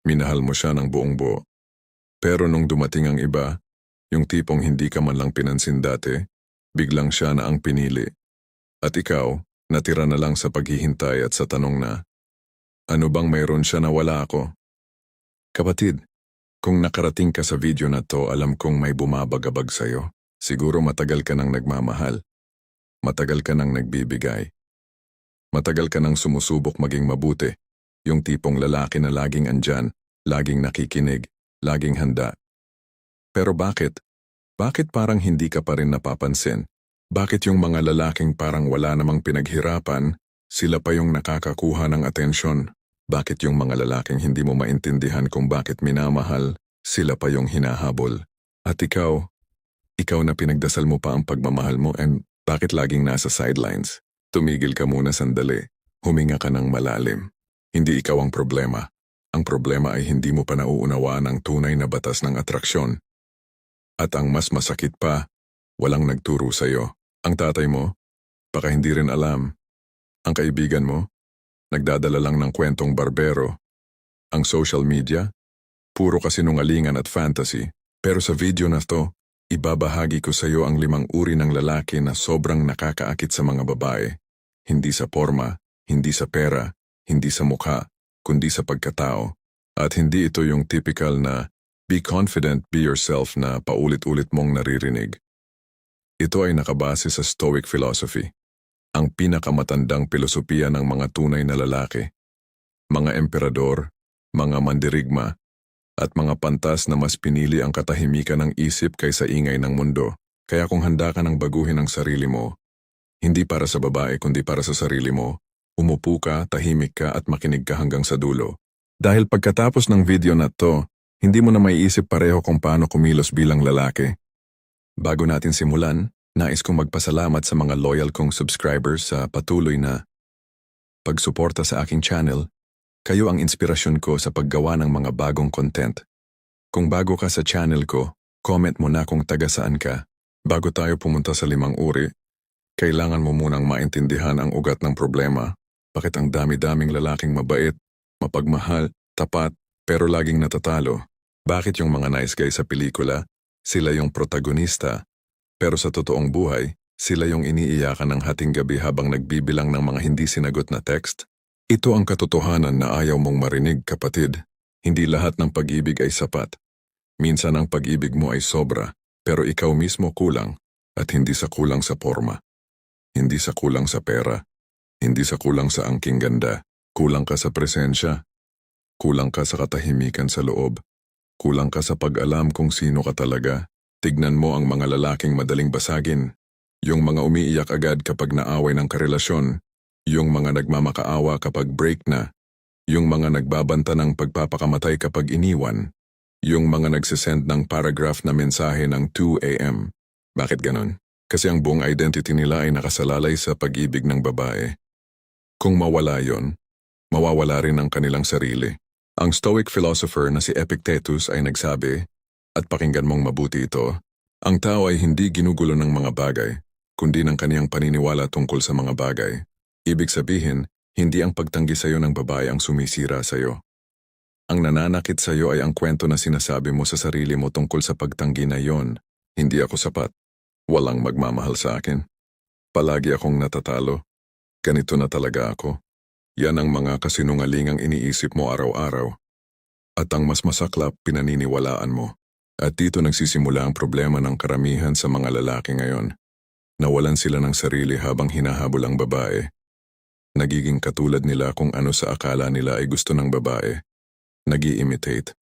Minahal mo siya ng buong buo. Pero nung dumating ang iba, yung tipong hindi ka man lang pinansin dati, biglang siya na ang pinili. At ikaw, natira na lang sa paghihintay at sa tanong na, ano bang mayroon siya na wala ako? Kapatid, kung nakarating ka sa video na to, alam kong may bumabagabag sa'yo. Siguro matagal ka nang nagmamahal. Matagal ka nang nagbibigay. Matagal ka nang sumusubok maging mabuti. Yung tipong lalaki na laging andyan, laging nakikinig, laging handa. Pero bakit? Bakit parang hindi ka pa rin napapansin? Bakit yung mga lalaking parang wala namang pinaghirapan, sila pa yung nakakakuha ng atensyon? Bakit yung mga lalaking hindi mo maintindihan kung bakit minamahal, sila pa yung hinahabol? At ikaw na pinagdasal mo pa ang pagmamahal mo and bakit laging nasa sidelines? Tumigil ka muna sandali. Huminga ka ng malalim. Hindi ikaw ang problema. Ang problema ay hindi mo pa nauunawaan ang tunay na batas ng atraksyon. At ang mas masakit pa, walang nagturo sa'yo. Ang tatay mo, baka hindi rin alam. Ang kaibigan mo, nagdadala lang ng kwentong barbero. Ang social media, puro kasinungalingan at fantasy. Pero sa video na to, ibabahagi ko sa iyo ang 5 uri ng lalaki na sobrang nakakaakit sa mga babae. Hindi sa forma, hindi sa pera, hindi sa mukha, kundi sa pagkatao. At hindi ito yung typical na be confident, be yourself na paulit-ulit mong naririnig. Ito ay nakabase sa Stoic philosophy, ang pinakamatandang pilosopiya ng mga tunay na lalaki. Mga emperador, mga mandirigma, at mga pantas na mas pinili ang katahimikan ng isip kaysa ingay ng mundo. Kaya kung handa ka ng baguhin ang sarili mo, hindi para sa babae kundi para sa sarili mo, umupo ka, tahimik ka at makinig ka hanggang sa dulo. Dahil pagkatapos ng video na to, hindi mo na maiisip pareho kung paano kumilos bilang lalaki. Bago natin simulan, nais kong magpasalamat sa mga loyal kong subscribers sa patuloy na pagsuporta sa aking channel. Kayo ang inspirasyon ko sa paggawa ng mga bagong content. Kung bago ka sa channel ko, comment mo na kung taga saan ka. Bago tayo pumunta sa 5 uri, kailangan mo munang maintindihan ang ugat ng problema. Bakit ang dami-daming lalaking mabait, mapagmahal, tapat, pero laging natatalo? Bakit yung mga nice guys sa pelikula, sila yung protagonista, pero sa totoong buhay, sila yung iniiyakan ng hating gabi habang nagbibilang ng mga hindi sinagot na text? Ito ang katotohanan na ayaw mong marinig, kapatid. Hindi lahat ng pag-ibig ay sapat. Minsan ang pag-ibig mo ay sobra, pero ikaw mismo kulang, at hindi sa kulang sa forma. Hindi sa kulang sa pera. Hindi sa kulang sa angking ganda. Kulang ka sa presensya. Kulang ka sa katahimikan sa loob. Kulang ka sa pag-alam kung sino ka talaga. Tignan mo ang mga lalaking madaling basagin. Yung mga umiiyak agad kapag naaway ng karelasyon. Yung mga nagmamakaawa kapag break na. Yung mga nagbabanta ng pagpapakamatay kapag iniwan. Yung mga nagsisend ng paragraph na mensahe ng 2 a.m. Bakit ganon? Kasi ang buong identity nila ay nakasalalay sa pag-ibig ng babae. Kung mawala yon, mawawala rin ang kanilang sarili. Ang Stoic philosopher na si Epictetus ay nagsabi, at pakinggan mong mabuti ito, ang tao ay hindi ginugulo ng mga bagay, kundi ng kaniyang paniniwala tungkol sa mga bagay. Ibig sabihin, hindi ang pagtanggi sa iyo ng babae ang sumisira sa iyo. Ang nananakit sa iyo ay ang kwento na sinasabi mo sa sarili mo tungkol sa pagtanggi na yon. Hindi ako sapat. Walang magmamahal sa akin. Palagi akong natatalo. Ganito na talaga ako. Yan ang mga kasinungalingang iniisip mo araw-araw. At ang mas masaklap, pinaniniwalaan mo. At dito nagsisimula ang problema ng karamihan sa mga lalaki ngayon. Nawalan sila ng sarili habang hinahabol ang babae. Nagiging katulad nila kung ano sa akala nila ay gusto ng babae. Nag-i-imitate.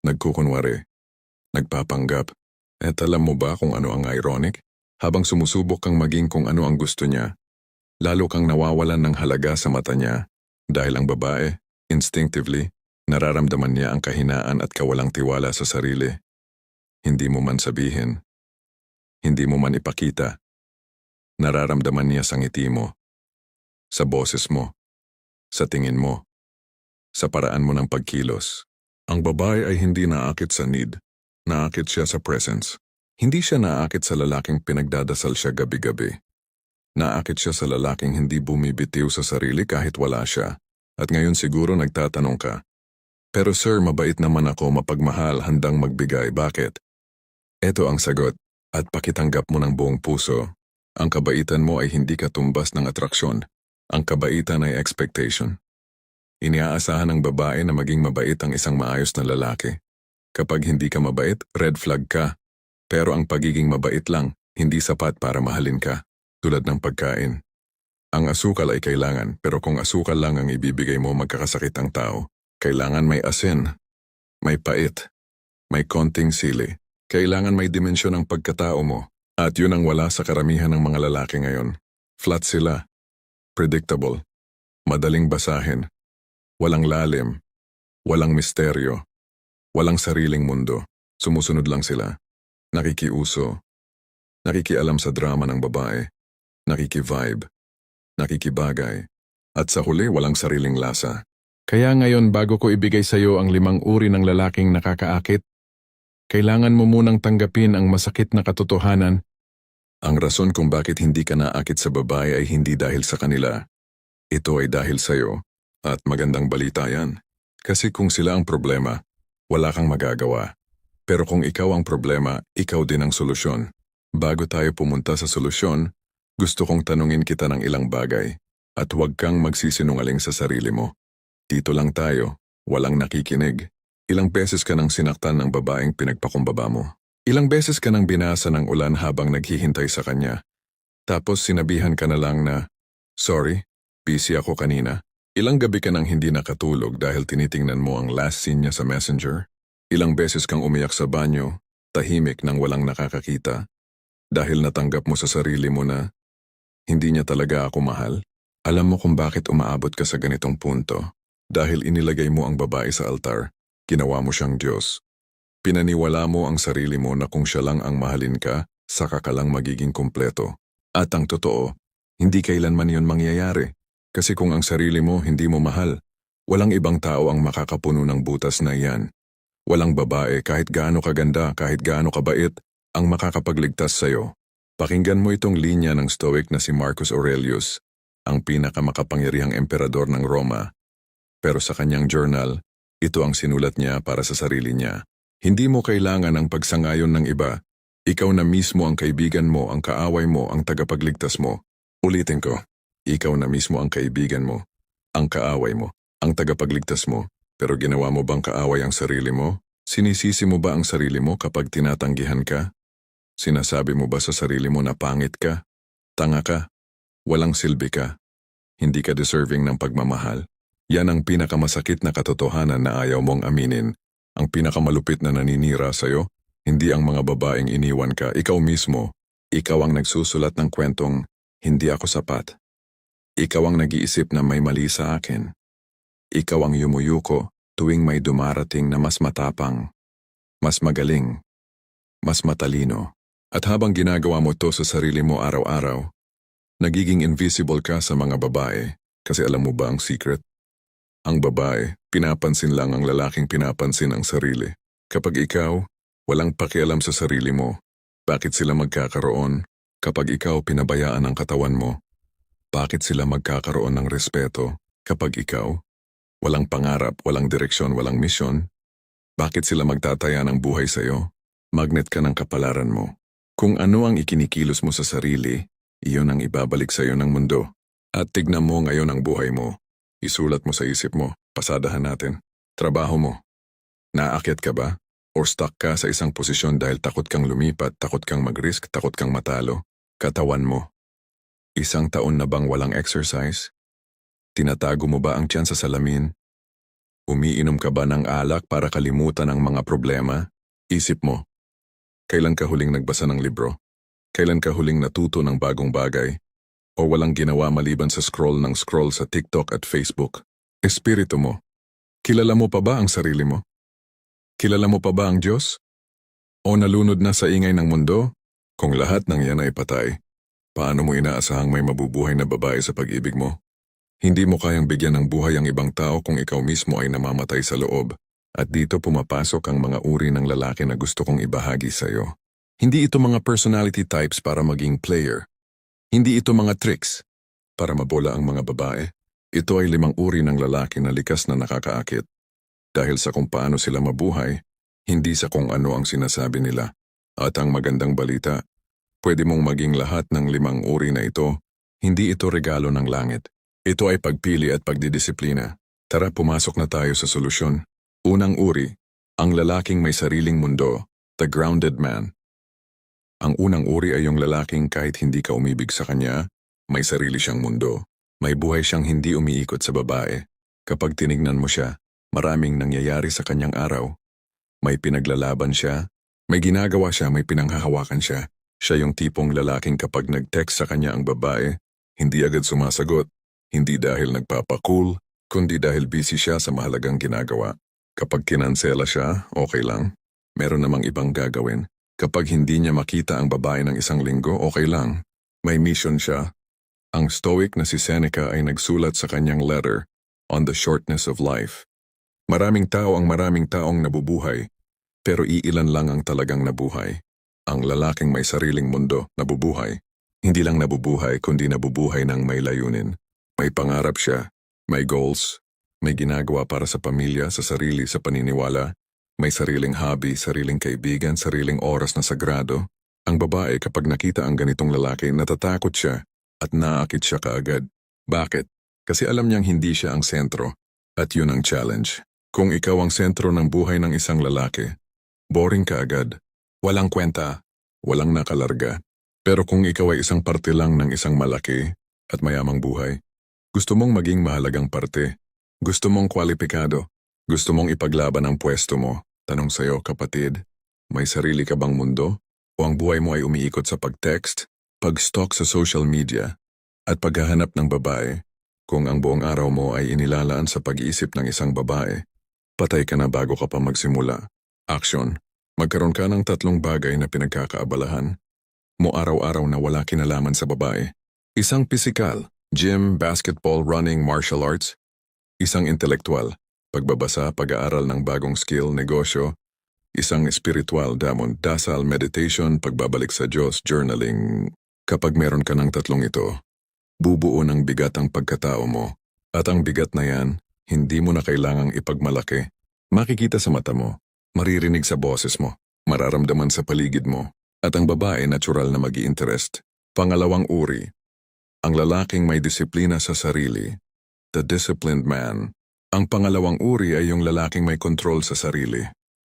Nagkukunwari. Nagpapanggap. At alam mo ba kung ano ang ironic? Habang sumusubok kang maging kung ano ang gusto niya, lalo kang nawawalan ng halaga sa mata niya dahil ang babae, instinctively, nararamdaman niya ang kahinaan at kawalang tiwala sa sarili. Hindi mo man sabihin. Hindi mo man ipakita. Nararamdaman niya sa ngiti mo. Sa boses mo, sa tingin mo, sa paraan mo ng pagkilos. Ang babae ay hindi naakit sa need, naakit siya sa presence. Hindi siya naakit sa lalaking pinagdadasal siya gabi-gabi. Naakit siya sa lalaking hindi bumibitiw sa sarili kahit wala siya. At ngayon siguro nagtatanong ka, Pero sir, mabait naman ako, mapagmahal, handang magbigay. Bakit? Ito ang sagot. At pakitanggap mo ng buong puso. Ang kabaitan mo ay hindi katumbas ng atraksyon. Ang kabaitan ay expectation. Iniaasahan ng babae na maging mabait ang isang maayos na lalaki. Kapag hindi ka mabait, red flag ka. Pero ang pagiging mabait lang, hindi sapat para mahalin ka. Tulad ng pagkain. Ang asukal ay kailangan, pero kung asukal lang ang ibibigay mo, magkakasakit ang tao. Kailangan may asin, may pait, may konting sili. Kailangan may dimensyon ang pagkatao mo. At yun ang wala sa karamihan ng mga lalaki ngayon. Flat sila. Predictable. Madaling basahin. Walang lalim. Walang misteryo. Walang sariling mundo. Sumusunod lang sila. Nakikiuso. Nakikialam sa drama ng babae. Nakikivibe. Nakikibagay. At sa huli, walang sariling lasa. Kaya ngayon, bago ko ibigay sa iyo ang 5 uri ng lalaking nakakaakit, kailangan mo munang tanggapin ang masakit na katotohanan. Ang rason kung bakit hindi ka naakit sa babae ay hindi dahil sa kanila. Ito ay dahil sa iyo. At magandang balita yan. Kasi kung sila ang problema, wala kang magagawa. Pero kung ikaw ang problema, ikaw din ang solusyon. Bago tayo pumunta sa solusyon, gusto kong tanungin kita ng ilang bagay. At huwag kang magsisinungaling sa sarili mo. Dito lang tayo, walang nakikinig. Ilang beses ka nang sinaktan ng babaeng pinagpakumbaba mo. Ilang beses ka nang binasa ng ulan habang naghihintay sa kanya. Tapos sinabihan ka na lang na, sorry, busy ako kanina. Ilang gabi ka nang hindi nakatulog dahil tinitingnan mo ang last scene niya sa Messenger. Ilang beses kang umiyak sa banyo, tahimik nang walang nakakakita. Dahil natanggap mo sa sarili mo na, hindi niya talaga ako mahal. Alam mo kung bakit umaabot ka sa ganitong punto. Dahil inilagay mo ang babae sa altar. Ginawa mo siyang Diyos. Pinaniwala mo ang sarili mo na kung siya lang ang mahalin ka, saka ka lang magiging kumpleto. At ang totoo, hindi kailanman yun mangyayari. Kasi kung ang sarili mo hindi mo mahal, walang ibang tao ang makakapuno ng butas na iyan. Walang babae kahit gaano kaganda, kahit gaano kabait, ang makakapagligtas sa'yo. Pakinggan mo itong linya ng Stoic na si Marcus Aurelius, ang pinakamakapangyarihang emperador ng Roma. Pero sa kanyang journal, ito ang sinulat niya para sa sarili niya. Hindi mo kailangan ang pagsangayon ng iba. Ikaw na mismo ang kaibigan mo, ang kaaway mo, ang tagapagligtas mo. Ulitin ko, ikaw na mismo ang kaibigan mo, ang kaaway mo, ang tagapagligtas mo. Pero ginawa mo bang kaaway ang sarili mo? Sinisisi mo ba ang sarili mo kapag tinatanggihan ka? Sinasabi mo ba sa sarili mo na pangit ka? Tanga ka? Walang silbi ka? Hindi ka deserving ng pagmamahal? Yan ang pinakamasakit na katotohanan na ayaw mong aminin. Ang pinakamalupit na naninira sa'yo, hindi ang mga babaeng iniwan ka, ikaw mismo. Ikaw ang nagsusulat ng kwentong, hindi ako sapat. Ikaw ang nag-iisip na may mali sa akin. Ikaw ang yumuyuko tuwing may dumarating na mas matapang, mas magaling, mas matalino. At habang ginagawa mo to sa sarili mo araw-araw, nagiging invisible ka sa mga babae. Kasi alam mo ba ang secret? Ang babae, pinapansin lang ang lalaking pinapansin ang sarili. Kapag ikaw, walang pakialam sa sarili mo, bakit sila magkakaroon? Kapag ikaw pinabayaan ang katawan mo, bakit sila magkakaroon ng respeto? Kapag ikaw, walang pangarap, walang direksyon, walang misyon, bakit sila magtataya ng buhay sa'yo? Magnet ka ng kapalaran mo. Kung ano ang ikinikilos mo sa sarili, iyon ang ibabalik sa'yo ng mundo. At tignan mo ngayon ang buhay mo. Isulat mo sa isip mo, pasadahan natin. Trabaho mo. Naakyat ka ba? Or stuck ka sa isang posisyon dahil takot kang lumipat, takot kang mag-risk, takot kang matalo? Katawan mo. 1 taon na bang walang exercise? Tinatago mo ba ang tiyan sa salamin? Umiinom ka ba ng alak para kalimutan ang mga problema? Isip mo. Kailan ka huling nagbasa ng libro? Kailan ka huling natuto ng bagong bagay? O walang ginawa maliban sa scroll ng scroll sa TikTok at Facebook? Espiritu mo. Kilala mo pa ba ang sarili mo? Kilala mo pa ba ang Diyos? O nalunod na sa ingay ng mundo? Kung lahat ng yan ay patay, paano mo inaasahang may mabubuhay na babae sa pag-ibig mo? Hindi mo kayang bigyan ng buhay ang ibang tao kung ikaw mismo ay namamatay sa loob. At dito pumapasok ang mga uri ng lalaki na gusto kong ibahagi sa iyo. Hindi ito mga personality types para maging player. Hindi ito mga tricks para mabola ang mga babae. Ito ay 5 uri ng lalaki na likas na nakakaakit. dahil sa kung paano sila mabuhay, hindi sa kung ano ang sinasabi nila. At ang magandang balita, pwede mong maging lahat ng 5 uri na ito, hindi ito regalo ng langit. Ito ay pagpili at pagdidisiplina. Tara, pumasok na tayo sa solusyon. Unang uri, ang lalaking may sariling mundo, the grounded man. Ang unang uri ay yung lalaking kahit hindi ka umibig sa kanya, may sarili siyang mundo. May buhay siyang hindi umiikot sa babae. Kapag tinignan mo siya, maraming nangyayari sa kanyang araw. May pinaglalaban siya, may ginagawa siya, may pinanghahawakan siya. Siya yung tipong lalaking kapag nag-text sa kanya ang babae, hindi agad sumasagot. Hindi dahil nagpapacool, kundi dahil busy siya sa mahalagang ginagawa. Kapag kinansela siya, okay lang. Meron namang ibang gagawin. Kapag hindi niya makita ang babae ng 1 linggo, okay lang. May mission siya. Ang Stoic na si Seneca ay nagsulat sa kanyang letter on the shortness of life. Maraming taong nabubuhay, pero iilan lang ang talagang nabuhay. Ang lalaking may sariling mundo, nabubuhay. Hindi lang nabubuhay, kundi nabubuhay ng may layunin. May pangarap siya, may goals, may ginagawa para sa pamilya, sa sarili, sa paniniwala. May sariling hobby, sariling kaibigan, sariling oras na sagrado. Ang babae kapag nakita ang ganitong lalaki, natatakot siya at naakit siya kaagad. Bakit? Kasi alam niyang hindi siya ang sentro at yun ang challenge. Kung ikaw ang sentro ng buhay ng isang lalaki, boring ka agad. Walang kwenta, walang nakalarga. Pero kung ikaw ay isang parte lang ng isang malaki at mayamang buhay, gusto mong maging mahalagang parte. Gusto mong kwalipikado. Gusto mong ipaglaban ang pwesto mo. Tanong sa'yo, kapatid, may sarili ka bang mundo? O ang buhay mo ay umiikot sa pag-text, pag-stalk sa social media, at paghahanap ng babae? Kung ang buong araw mo ay inilalaan sa pag-iisip ng isang babae, patay ka na bago ka pa magsimula. Action. Magkaroon ka ng 3 bagay na pinagkakaabalahan mo araw-araw na wala kinalaman sa babae. Isang pisikal, gym, basketball, running, martial arts. Isang intelektual, pagbabasa, pag-aaral ng bagong skill, negosyo. Isang espiritual, dasal, meditation, pagbabalik sa Diyos, journaling. Kapag meron ka ng 3 ito, bubuo ng bigat ang pagkatao mo. At ang bigat na yan, hindi mo na kailangang ipagmalaki. Makikita sa mata mo, maririnig sa boses mo, mararamdaman sa paligid mo. At ang babae natural na mag-i-interest. Pangalawang uri, ang lalaking may disiplina sa sarili, the disciplined man. Ang pangalawang uri ay yung lalaking may control sa sarili.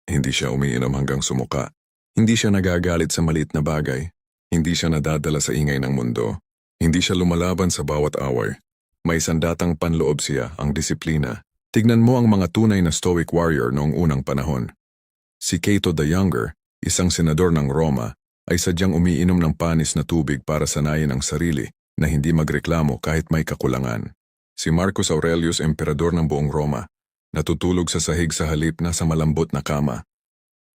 Hindi siya umiinom hanggang sumuka. Hindi siya nagagalit sa maliit na bagay. Hindi siya nadadala sa ingay ng mundo. Hindi siya lumalaban sa bawat away. May sandatang panloob siya, ang disiplina. Tignan mo ang mga tunay na stoic warrior noong unang panahon. Si Cato the Younger, isang senador ng Roma, ay sadyang umiinom ng panis na tubig para sanayin ang sarili na hindi magreklamo kahit may kakulangan. Si Marcus Aurelius, emperador ng buong Roma, natutulog sa sahig sa halip na sa malambot na kama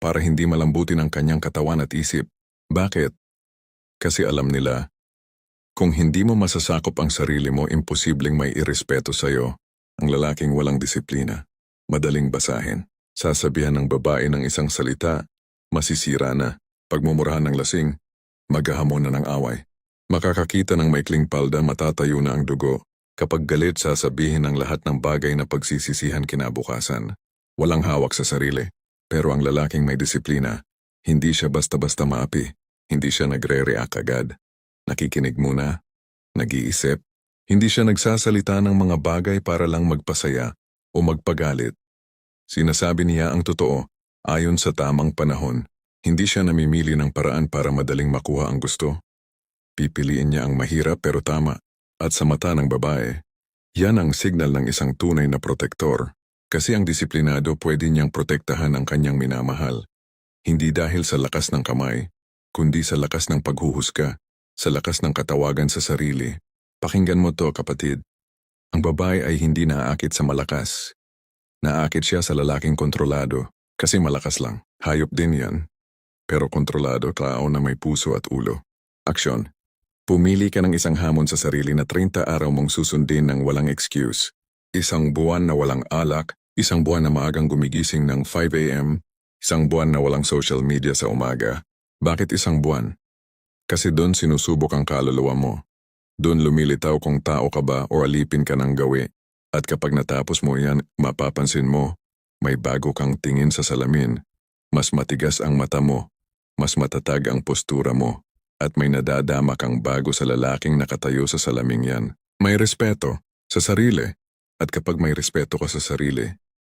para hindi malambutin ang kanyang katawan at isip. Bakit? Kasi alam nila, kung hindi mo masasakop ang sarili mo, imposibleng may irespeto sa'yo. Ang lalaking walang disiplina, madaling basahin. Sasabihan ng babae ng isang salita, masisira na. Pagmumurahan ng lasing, maghahamon na ng away. Makakakita ng maikling palda, matatayo na ang dugo. Kapag galit, sasabihin ng lahat ng bagay na pagsisisihan kinabukasan. Walang hawak sa sarili. Pero ang lalaking may disiplina, hindi siya basta-basta maapi. Hindi siya nagre-react agad. Nakikinig muna, nag-iisip. Hindi siya nagsasalita ng mga bagay para lang magpasaya o magpagalit. Sinasabi niya ang totoo, ayon sa tamang panahon. Hindi siya namimili ng paraan para madaling makuha ang gusto. Pipiliin niya ang mahirap pero tama. At sa mata ng babae, yan ang signal ng isang tunay na protektor. Kasi ang disiplinado pwede niyang protektahan ang kanyang minamahal. Hindi dahil sa lakas ng kamay, kundi sa lakas ng paghuhusga, sa lakas ng katawagan sa sarili. Pakinggan mo to, kapatid. Ang babae ay hindi naaakit sa malakas. Naaakit siya sa lalaking kontrolado. Kasi malakas lang. Hayop din yan. Pero kontrolado, tao na may puso at ulo. Aksyon. Pumili ka ng isang hamon sa sarili na 30 araw mong susundin ng walang excuse. Isang buwan na walang alak, isang buwan na maagang gumigising ng 5 a.m., isang buwan na walang social media sa umaga. Bakit isang buwan? Kasi doon sinusubok ang kaluluwa mo. Doon lumilitaw kung tao ka ba o alipin ka ng gawi. At kapag natapos mo yan, mapapansin mo, May bago kang tingin sa salamin. Mas matigas ang mata mo. Mas matatag ang postura mo. At may nadadama kang bago sa lalaking nakatayo sa salaming yan. May respeto sa sarili. At kapag may respeto ka sa sarili,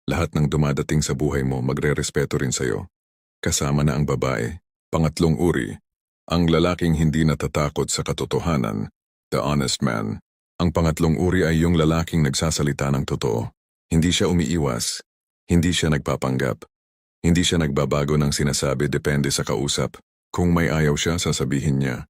lahat ng dumadating sa buhay mo magre-respeto rin sa'yo. Kasama na ang babae. Pangatlong uri, ang lalaking hindi natatakot sa katotohanan, the honest man. Ang pangatlong uri ay yung lalaking nagsasalita ng totoo. Hindi siya umiiwas. Hindi siya nagpapanggap. Hindi siya nagbabago ng sinasabi depende sa kausap. Kung may ayaw siya, sasabihin niya.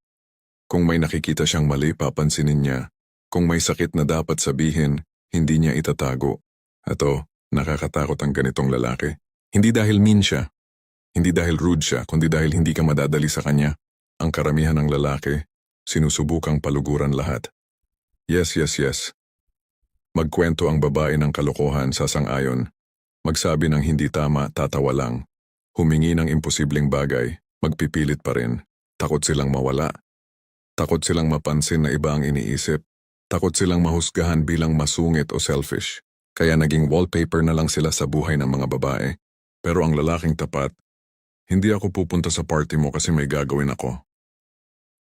Kung may nakikita siyang mali, papansinin niya. Kung may sakit na dapat sabihin, hindi niya itatago. Ato, nakakatakot ang ganitong lalaki. Hindi dahil mean siya. Hindi dahil rude siya, kundi dahil hindi ka madadali sa kanya. Ang karamihan ng lalaki, sinusubukang paluguran lahat. Yes. Magkwento ang babae ng kalokohan, sasang-ayon. Magsabi ng hindi tama, tatawa lang. Humingi ng imposibleng bagay, magpipilit pa rin. Takot silang mawala. Takot silang mapansin na iba ang iniisip. Takot silang mahusgahan bilang masungit o selfish. Kaya naging wallpaper na lang sila sa buhay ng mga babae. Pero ang lalaking tapat, hindi ako pupunta sa party mo kasi may gagawin ako.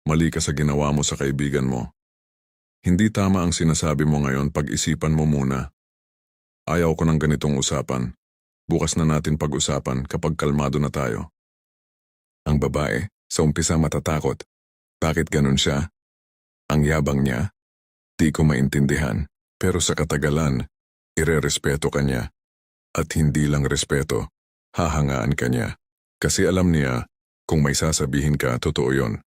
Mali ka sa ginawa mo sa kaibigan mo. Hindi tama ang sinasabi mo ngayon, pag-isipan mo muna. Ayaw ko ng ganitong usapan. Bukas na natin pag-usapan kapag kalmado na tayo. Ang babae, sa umpisa matatakot. Bakit ganun siya? Ang yabang niya. Di ko maintindihan. Pero sa katagalan, irerespeto ka niya. At hindi lang respeto, hahangaan ka niya. Kasi alam niya, kung may sasabihin ka, totoo yon.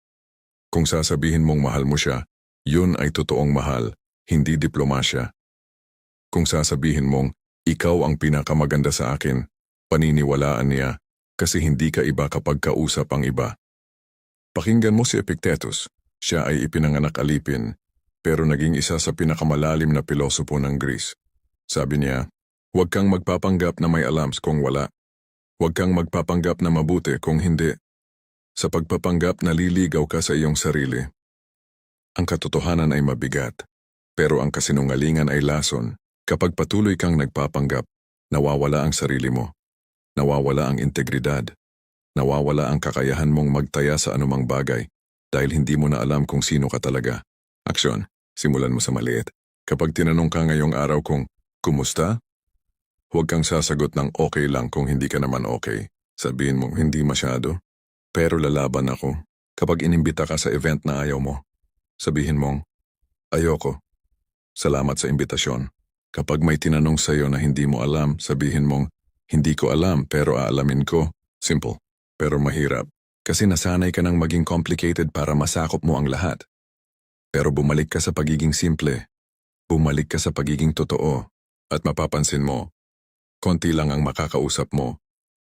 Kung sasabihin mong mahal mo siya, yun ay totoong mahal, hindi diplomasya. Kung sasabihin mong, ikaw ang pinakamaganda sa akin, paniniwalaan niya, kasi hindi ka iba kapag kausap ang iba. Pakinggan mo si Epictetus. Siya ay ipinanganak alipin, pero naging isa sa pinakamalalim na pilosopo ng Greece. Sabi niya, huwag kang magpapanggap na may alams kung wala. Huwag kang magpapanggap na mabuti kung hindi. Sa pagpapanggap naliligaw ka sa iyong sarili. Ang katotohanan ay mabigat, pero ang kasinungalingan ay lason. Kapag patuloy kang nagpapanggap, nawawala ang sarili mo. Nawawala ang integridad. Nawawala ang kakayahan mong magtaya sa anumang bagay dahil hindi mo na alam kung sino ka talaga. Aksyon, simulan mo sa maliit. Kapag tinanong ka ngayong araw kung, kumusta? Huwag kang sasagot ng okay lang kung hindi ka naman okay. Sabihin mong hindi masyado. Pero lalaban ako. Kapag inimbita ka sa event na ayaw mo, sabihin mong, ayoko. Salamat sa imbitasyon. Kapag may tinanong sa'yo na hindi mo alam, sabihin mong, hindi ko alam pero aalamin ko. Simple, pero mahirap. Kasi nasanay ka ng maging complicated para masakop mo ang lahat. Pero bumalik ka sa pagiging simple. Bumalik ka sa pagiging totoo. At mapapansin mo, konti lang ang makakausap mo.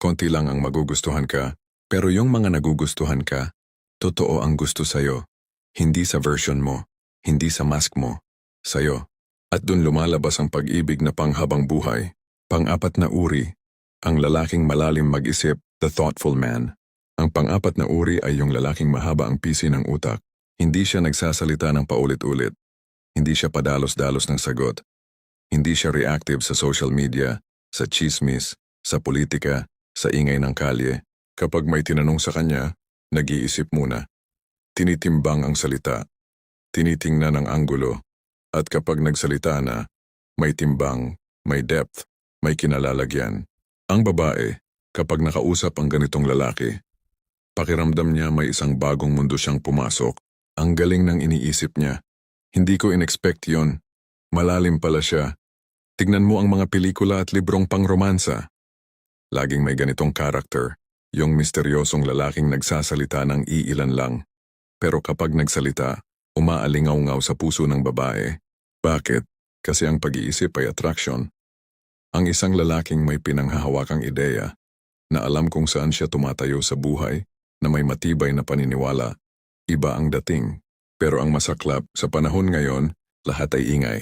Konti lang ang magugustuhan ka. Pero yung mga nagugustuhan ka, totoo ang gusto sa'yo. Hindi sa version mo. Hindi sa mask mo. Sa'yo. At dun lumalabas ang pag-ibig na panghabang buhay. Pang-apat na uri, ang lalaking malalim mag-isip, the thoughtful man. Ang pang-apat na uri ay yung lalaking mahaba ang pisi ng utak. Hindi siya nagsasalita ng paulit-ulit. Hindi siya padalos-dalos ng sagot. Hindi siya reactive sa social media, sa chismis, sa politika, sa ingay ng kalye. Kapag may tinanong sa kanya, nag-iisip muna. Tinitimbang ang salita. Tinitingnan ang anggulo. At kapag nagsalita na, may timbang, may depth, may kinalalagyan. Ang babae, kapag nakausap ang ganitong lalaki, pakiramdam niya may isang bagong mundo siyang pumasok. Ang galing ng iniisip niya. Hindi ko in-expect yon. Malalim pala siya. Tignan mo ang mga pelikula at librong pang-romansa. Laging may ganitong karakter, yung misteryosong lalaking nagsasalita ng iilan lang. Pero kapag nagsalita, umaalingaw-ngaw sa puso ng babae. Bakit? Kasi ang pag-iisip ay attraction. Ang isang lalaking may pinanghahawakang ideya na alam kung saan siya tumatayo sa buhay, na may matibay na paniniwala, iba ang dating. Pero ang masaklap, sa panahon ngayon, lahat ay ingay.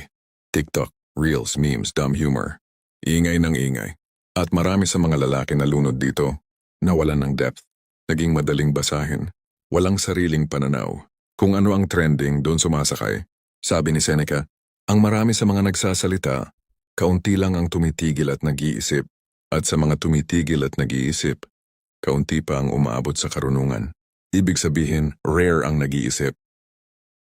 TikTok, Reels, memes, dumb humor. Ingay ng ingay. At marami sa mga lalaki na lunod dito, nawalan ng depth, naging madaling basahin, walang sariling pananaw. Kung ano ang trending, doon sumasakay. Sabi ni Seneca, ang marami sa mga nagsasalita, kaunti lang ang tumitigil at nag-iisip. At sa mga tumitigil at nag-iisip, kaunti pa ang umaabot sa karunungan. Ibig sabihin, rare ang nag-iisip,